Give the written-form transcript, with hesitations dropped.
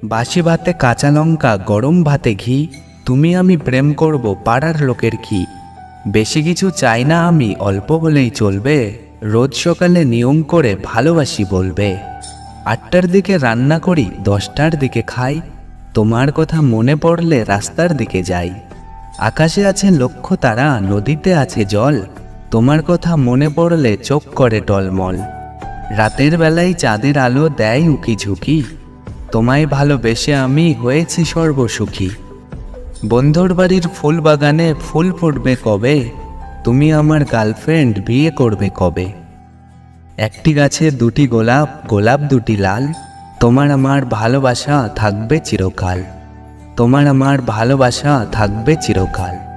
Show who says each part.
Speaker 1: বাসি ভাতে কাঁচা লঙ্কা, গরম ভাতে ঘি, তুমি আমি প্রেম করব পাড়ার লোকের কি। বেশি কিছু চাই না আমি, অল্প হলেই চলবে। রোজ সকালে নিয়ম করে ভালোবাসি বলবে। 8টার দিকে রান্না করি, 10টার দিকে খাই। তোমার কথা মনে পড়লে রাস্তার দিকে যাই। আকাশে আছে লক্ষ তারা, নদীতে আছে জল। তোমার কথা মনে পড়লে চোখ করে টলমল। রাতের বেলায় চাঁদের আলো দেয় উকি ঝুঁকি। তোমায় ভালোবেসে আমি হয়েছি সর্বসুখী। বন্ধুর বাড়ির ফুল বাগানে ফুল ফুটবে কবে, তুমি আমার গার্লফ্রেন্ড, বিয়ে করবে কবে। একটি গাছে দুটি গোলাপ, গোলাপ দুটি লাল। তোমার আমার ভালোবাসা থাকবে চিরকাল। তোমার আমার ভালোবাসা থাকবে চিরকাল।